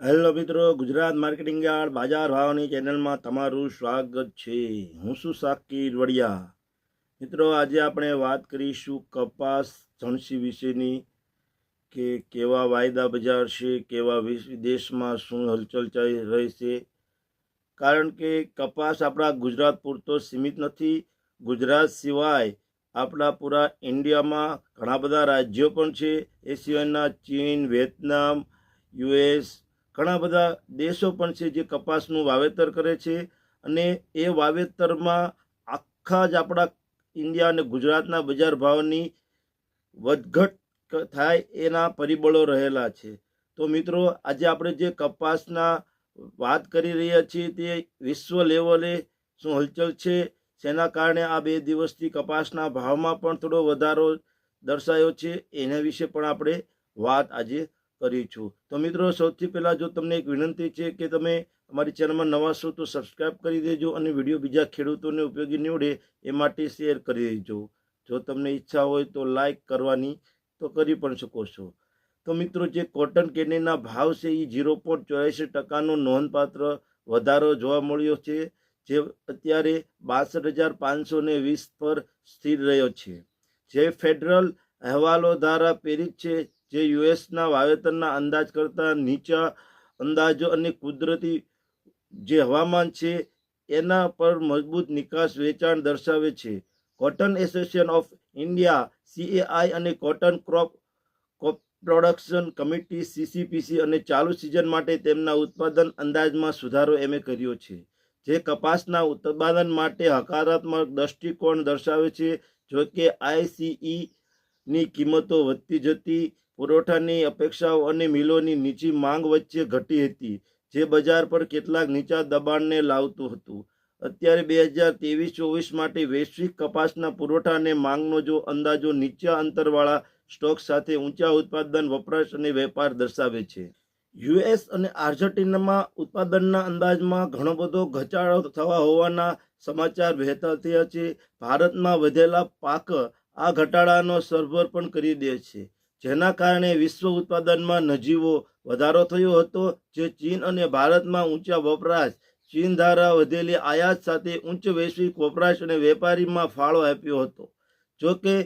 Hello મિત્રો, Gujarat marketing yard Bazar ભાવની ચેનલમાં તમારું સ્વાગત છે. હું છું સાકિર વડિયા. મિત્રો, આજે આપણે વાત કરીશું કપાસ જણસી વિશેની કે કેવા વાયદા બજાર છે, કેવા વિદેશમાં શું હલચલ ચાલી રહી છે. કારણ કે કપાસ આપણા ગુજરાત પૂરતો સીમિત નથી. ગુજરાત સિવાય આપણા પૂરા ઇન્ડિયામાં ઘણા બધા રાજ્યો પણ છે. એ સિવાયના ચીન, વિયેતનામ, યુએસ ઘણા બધા દેશો પણ છે જે કપાસનું વાવેતર કરે છે. અને એ વાવેતરમાં આખા જ આપણા ઇન્ડિયા અને ગુજરાતના બજાર ભાવની વધઘટ થાય એના પરિબળો રહેલા છે. તો મિત્રો, આજે આપણે જે કપાસના વાત કરી રહ્યા છીએ તે વિશ્વ લેવલે શું હલચલ છે, જેના કારણે આ 2 દિવસથી કપાસના ભાવમાં પણ થોડો વધારો દર્શાયો છે, એના વિશે પણ આપણે વાત આજે કરીશું. તો મિત્રો, સૌથી પહેલાં જો તમને એક વિનંતી છે કે તમે અમારી ચેનલમાં નવા છો તો સબસ્ક્રાઈબ કરી દેજો અને વિડીયો બીજા ખેડૂતોને ઉપયોગી નીવડે એ માટે શેર કરી દેજો. જો તમને ઈચ્છા હોય તો લાઈક કરવાની તો કરી પણ શકો છો. તો મિત્રો, જે કોટન કેન્ડીના ભાવ છે એ 0.84% નોંધપાત્ર વધારો જોવા મળ્યો છે, જે અત્યારે 62,520 પર સ્થિર રહ્યો છે. જે ફેડરલ અહેવાલો દ્વારા પ્રેરિત છે, જે યુએસના વાવેતરના અંદાજ કરતાં નીચા અંદાજો અને કુદરતી જે હવામાન છે એના પર મજબૂત નિકાસ વેચાણ દર્શાવે છે. Cotton association of India CAI અને cotton crop production committee CCPC અને ચાલુ સિઝન માટે તેમના ઉત્પાદન અંદાજમાં સુધારો કર્યો છે, જે કપાસના ઉત્પાદન માટે હકારાત્મક દૃષ્ટિકોણ દર્શાવે છે. જોકે ICE ની કિંમતો વધતી જતી પુરવઠાની અપેક્ષાઓ અને મિલોની નીચી માંગ વચ્ચે ઘટી હતી, જે બજાર પર કેટલાક નીચા દબાણને લાવતું હતું. અત્યારે 2023-24 માટે વૈશ્વિક કપાસના પુરવઠા અને માંગનો જો અંદાજો નીચા અંતરવાળા સ્ટોક સાથે ઊંચા ઉત્પાદન, વપરાશ અને વેપાર દર્શાવે છે. યુએસ અને આર્જેન્ટિનામાં ઉત્પાદનના અંદાજમાં ઘણો બધો ઘટાડો થવા હોવાના સમાચાર વહેતા થયા છે. ભારતમાં વધેલા પાક આ ઘટાડાનો સરભર પણ કરી દે છે, જેના કારણે વિશ્વ ઉત્પાદનમાં નજીવો વધારો થયો હતો. જે ચીન અને ભારતમાં ઊંચા વપરાશ, ચીન દ્વારા વધેલી આયાત સાથે ઉચ્ચ વૈશ્વિક વપરાશ અને વેપારીમાં ફાળો આપ્યો હતો. જોકે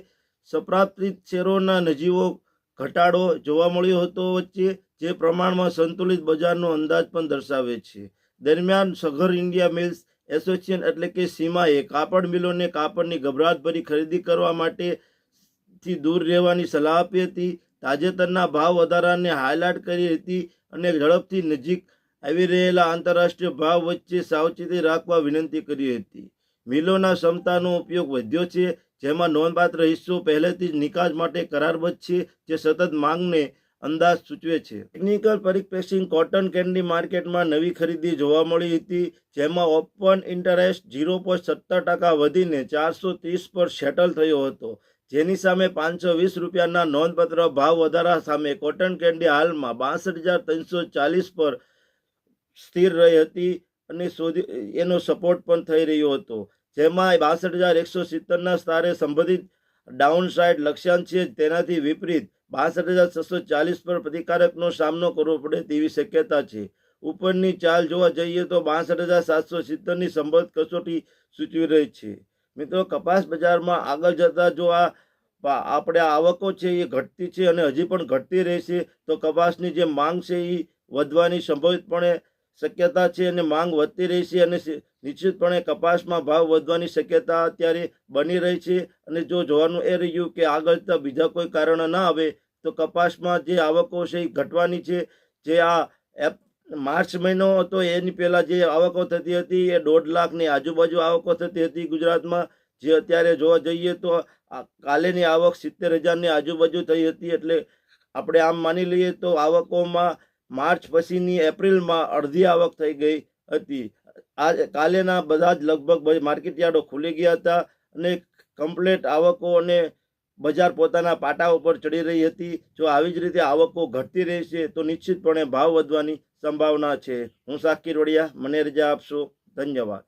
સપ્તાહિક શેરોના નજીવો ઘટાડો જોવા મળ્યો હતો વચ્ચે, જે પ્રમાણમાં સંતુલિત બજારનો અંદાજ પણ દર્શાવે છે. દરમિયાન સગર ઇન્ડિયા મિલ્સ એસોસિએશન એટલે કે સીમાએ કાપડ મિલોને કાપડની ગભરાટભરી ખરીદી કરવા માટે થી દૂર રહેવાની સલાહ આપી હતી. તાજેતરના ભાવ વધારાને હાઇલાઇટ કરી હતી અને ઝડપથી નજીક આવી રહેલા આંતરરાષ્ટ્રીય ભાવ વચ્ચે સાવચેતી રાખવા વિનંતી કરી હતી. મિલોના ક્ષમતાનો ઉપયોગ વધ્યો છે, જેમાં નોંધપાત્ર હિસ્સો પહેલેથી જ નિકાસ માટે કરારબદ્ધ છે, જે સતત માંગને અંદાજ સૂચવે છે. ટેકનિકલ પરિપ્રેક્ષી કોટન કેન્ડી માર્કેટમાં નવી ખરીદી જોવા મળી હતી, જેમાં ઓપન ઇન્ટરેસ્ટ 0.17% વધીને 430 પર સેટલ થયો હતો, જેની સામે 520 રૂપિયાના નોંધપાત્ર ભાવ વધારા સામે કોટન કેન્ડી હાલમાં 62,340 પર સ્થિર રહી હતી અને એનો સપોર્ટ પણ થઈ રહ્યો હતો, જેમાં 62,170ના સ્તરે સંબંધિત ડાઉનસાઇડ લક્ષ્યાંક છે. તેનાથી વિપરીત 62,640 પર પ્રતિકારકનો સામનો કરવો પડે તેવી શક્યતા છે. ઉપરની ચાલ જોવા જઈએ તો 62,770ની સંભવિત કસોટી સૂચવી રહી છે. મિત્રો, કપાસ બજારમાં આગળ જતા જો આપણે આવકો છે એ ઘટતી છે અને હજી પણ ઘટતી રહેશે, તો કપાસની જે માંગ છે એ વધવાની સંભવિતપણે શક્યતા છે અને માંગ વધતી રહેશે અને નિશ્ચિતપણે કપાસમાં ભાવ વધવાની શક્યતા અત્યારે બની રહી છે. અને જો જોવાનું એ રહ્યું કે આગળ જતા બીજા કોઈ કારણ ના આવે તો કપાસમાં જે આવકો છે એ ઘટવાની છે. જે આ માર્ચ મહિનો હતો એની પહેલા જે આવકો થતી હતી એ 1.5 લાખની આજુબાજુ આવકો થતી હતી ગુજરાતમાં, જે અત્યારે જોવા જઈએ તો કાલેની આવક 70,000ની આજુબાજુ થઈ હતી. એટલે આપણે આમ માની લઈએ તો આવકોમાં માર્ચ પછીની એપ્રિલમાં અડધી આવક થઈ ગઈ હતી. આ કાલેના બધા જ લગભગ માર્કેટ યાર્ડો ખુલી ગયા હતા અને કમ્પ્લેટ આવકો અને બજાર પોતાના પાટા ઉપર ચડી રહી હતી. જો આવી જ રીતે આવકો ઘટતી રહેશે તો નિશ્ચિતપણે ભાવ વધવાની સંભાવના છે. હું સાકિર વડિયા, મને રજા આપશો. ધન્યવાદ.